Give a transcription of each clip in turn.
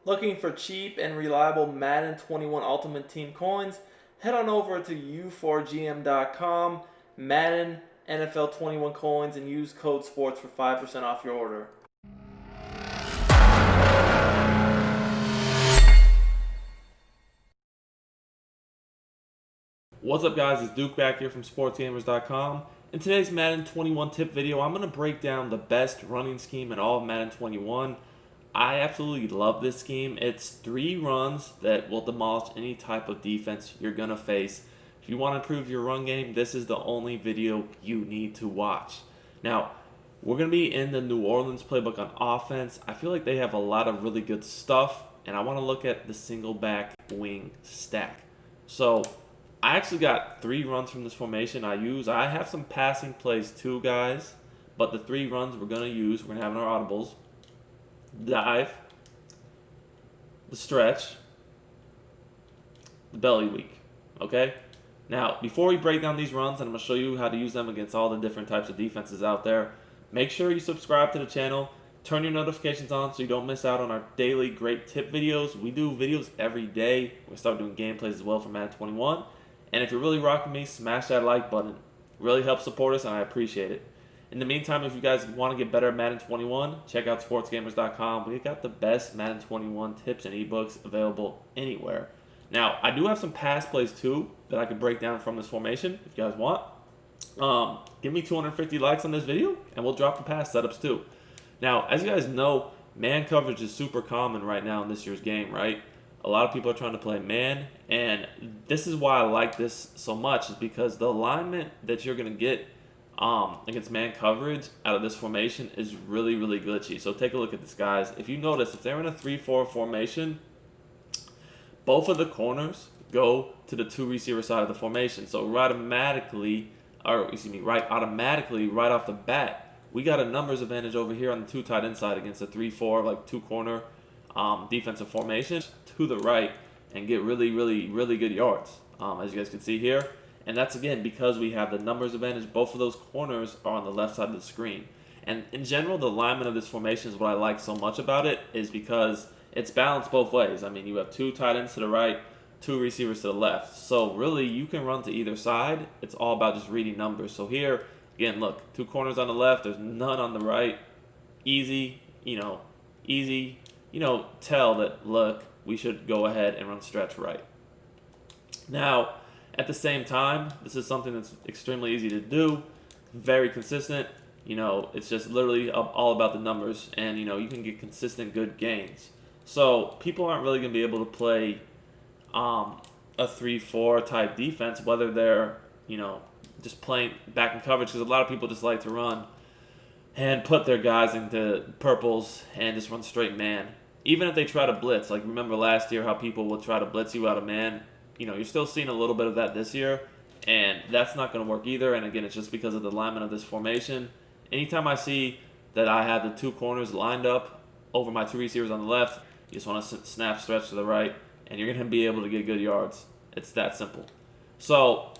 Looking for cheap and reliable Madden 21 Ultimate Team coins? Head on over to u4gm.com, Madden NFL 21 coins, and use code SPORTS for 5% off your order. What's up, guys? It's Duke back here from sportsgamers.com. In today's Madden 21 tip video, I'm going to break down the best running scheme in all of Madden 21. I absolutely love this scheme. It's 3 runs that will demolish any type of defense you're going to face. If you want to improve your run game, this is the only video you need to watch. Now, we're going to be in the New Orleans playbook on offense. I feel like they have a lot of really good stuff, and I want to look at the single back wing stack. So, I actually got 3 runs from this formation I have some passing plays too, guys, but the 3 runs we're going to use, we're going to have in our audibles: dive, the stretch, the belly weak. Okay? Now, before we break down these runs, and I'm going to show you how to use them against all the different types of defenses out there, make sure you subscribe to the channel, turn your notifications on so you don't miss out on our daily great tip videos. We do videos every day. We start doing gameplays as well for Madden 21. And if you're really rocking me, smash that like button. It really helps support us, and I appreciate it. In the meantime, if you guys want to get better at Madden 21, check out sportsgamers.com. We've got the best Madden 21 tips and ebooks available anywhere. Now, I do have some pass plays too that I could break down from this formation if you guys want. Give me 250 likes on this video, and we'll drop the pass setups too. Now, as you guys know, man coverage is super common right now in this year's game, right? A lot of people are trying to play man, and this is why I like this so much, is because the alignment that you're going to get against man coverage out of this formation is really, really glitchy. So take a look at this, guys. If you notice, if they're in a 3-4 formation, both of the corners go to the 2 receiver side of the formation. So right automatically, right off the bat, we got a numbers advantage over here on the 2 tight end side against a 3-4, like 2 corner defensive formation to the right, and get really, really, really good yards, as you guys can see here. And that's, again, because we have the numbers advantage. Both of those corners are on the left side of the screen. And in general, the alignment of this formation is what I like so much about it, is because it's balanced both ways. I mean, you have 2 tight ends to the right, 2 receivers to the left. So really, you can run to either side. It's all about just reading numbers. So here, again, look, 2 corners on the left, there's none on the right. Easy, tell that, look, we should go ahead and run stretch right. Now, at the same time, this is something that's extremely easy to do, very consistent. It's just literally all about the numbers, and, you can get consistent good gains. So people aren't really going to be able to play a 3-4 type defense, whether they're, just playing back in coverage, because a lot of people just like to run and put their guys into purples and just run straight man. Even if they try to blitz, like remember last year how people would try to blitz you out of man, you're still seeing a little bit of that this year, and that's not going to work either. And again, it's just because of the alignment of this formation. Anytime I see that I have the 2 corners lined up over my 2 receivers on the left, you just want to snap stretch to the right, and you're going to be able to get good yards. It's that simple. So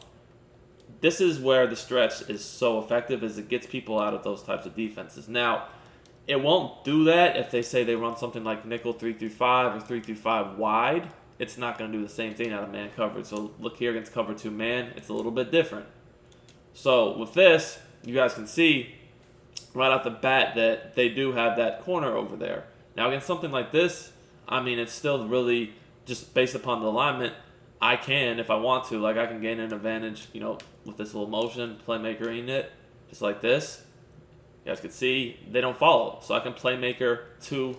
this is where the stretch is so effective, is it gets people out of those types of defenses. Now, it won't do that if they say they run something like nickel 3-5 or 3-5 wide. It's not going to do the same thing out of man coverage. So look here against cover 2 man, it's a little bit different. So with this, you guys can see right off the bat that they do have that corner over there. Now against something like this, it's still really just based upon the alignment. I can, if I want to, I can gain an advantage, with this little motion, playmaker in it, just like this. You guys can see they don't follow. So I can playmaker to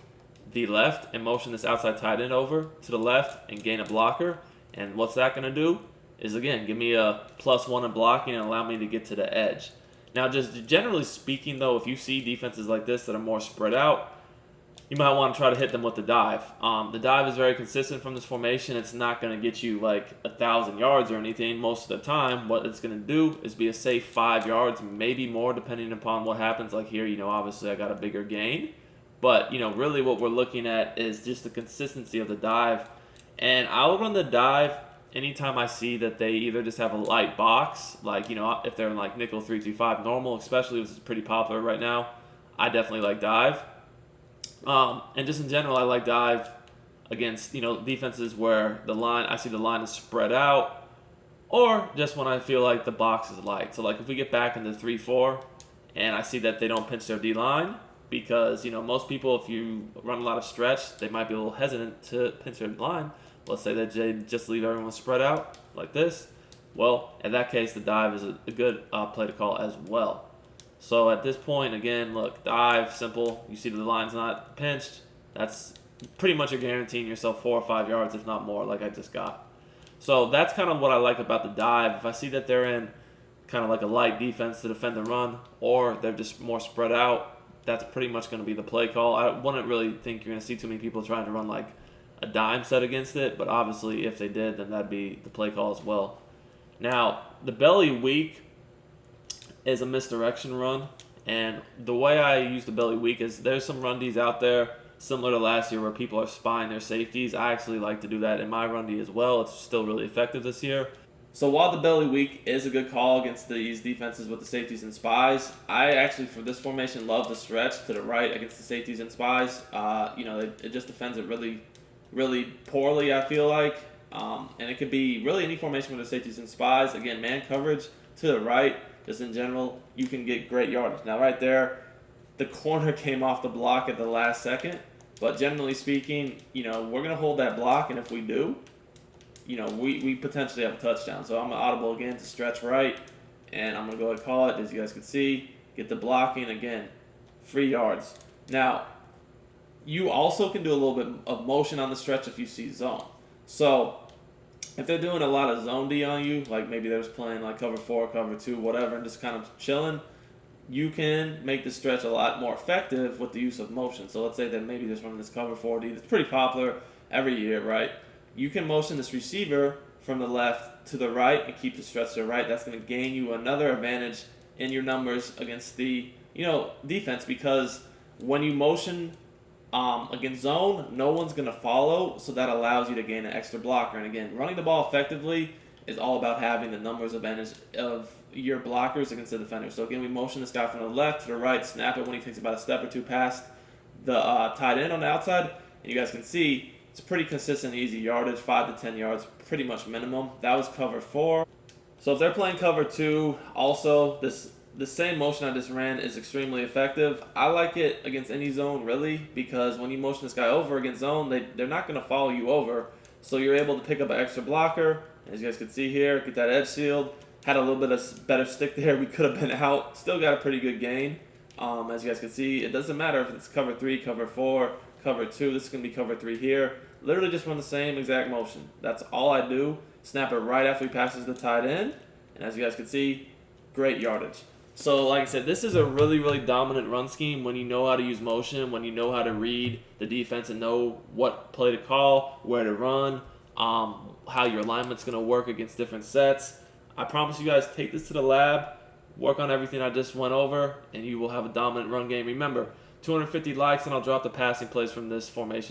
the left and motion this outside tight end over to the left and gain a blocker. And what's that going to do is, again, give me a +1 in blocking and allow me to get to the edge. Now, just generally speaking, though, if you see defenses like this that are more spread out, you might want to try to hit them with the dive. The dive is very consistent from this formation. It's not going to get you 1,000 yards or anything most of the time. What it's going to do is be a safe 5 yards, maybe more, depending upon what happens. Like here, obviously I got a bigger gain. But, really what we're looking at is just the consistency of the dive. And I'll run the dive anytime I see that they either just have a light box, if they're in nickel 3-5 normal, especially if it's pretty popular right now, I definitely like dive. And just in general, I like dive against defenses where I see the line is spread out, or just when I feel like the box is light. So like if we get back into 3-4 and I see that they don't pinch their D line, because most people, if you run a lot of stretch, they might be a little hesitant to pinch their line. Let's say that they just leave everyone spread out like this. Well, in that case, the dive is a good play to call as well. So at this point, again, look, dive, simple. You see the line's not pinched. That's pretty much you're guaranteeing yourself 4 or 5 yards, if not more, like I just got. So that's kind of what I like about the dive. If I see that they're in kind of like a light defense to defend the run, or they're just more spread out, that's pretty much going to be the play call. I wouldn't really think you're going to see too many people trying to run like a dime set against it, but obviously if they did, then that'd be the play call as well. Now, the belly weak is a misdirection run, and the way I use the belly weak is there's some run Ds out there similar to last year where people are spying their safeties. I actually like to do that in my run D as well. It's still really effective this year. So while the belly weak is a good call against these defenses with the safeties and spies, I actually, for this formation, love the stretch to the right against the safeties and spies. It just defends it really, really poorly, I feel like. And it could be really any formation with the safeties and spies. Again, man coverage to the right, just in general, you can get great yardage. Now right there, the corner came off the block at the last second. But generally speaking, we're going to hold that block, and if we do, we potentially have a touchdown. So I'm going to audible again to stretch right, and I'm going to go ahead and call it. As you guys can see, get the blocking again, free yards. Now, you also can do a little bit of motion on the stretch if you see zone. So if they're doing a lot of zone D on you, like maybe they're just playing like cover 4, cover 2, whatever, and just kind of chilling, you can make the stretch a lot more effective with the use of motion. So let's say that maybe just running this cover 4D that's pretty popular every year, right? You can motion this receiver from the left to the right and keep the stretch to the right. That's going to gain you another advantage in your numbers against the defense, because when you motion against zone, no one's going to follow, so that allows you to gain an extra blocker. And again, running the ball effectively is all about having the numbers advantage of your blockers against the defender. So again, we motion this guy from the left to the right, snap it when he takes about a step or two past the tight end on the outside, and you guys can see it's pretty consistent, easy yardage, 5 to 10 yards, pretty much minimum. That was cover 4. So if they're playing cover 2, also the same motion I just ran is extremely effective. I like it against any zone, really, because when you motion this guy over against zone, they're not going to follow you over. So you're able to pick up an extra blocker. As you guys can see here, get that edge shield. Had a little bit of better stick there. We could have been out. Still got a pretty good gain. As you guys can see, it doesn't matter if it's cover 3, cover 4, cover 2. This is going to be cover 3 here. Literally just run the same exact motion. That's all I do. Snap it right after he passes the tight end. And as you guys can see, great yardage. So like I said, this is a really, really dominant run scheme when you know how to use motion, when you know how to read the defense and know what play to call, where to run, how your alignment's going to work against different sets. I promise you guys, take this to the lab, work on everything I just went over, and you will have a dominant run game. Remember, 250 likes and I'll drop the passing plays from this formation.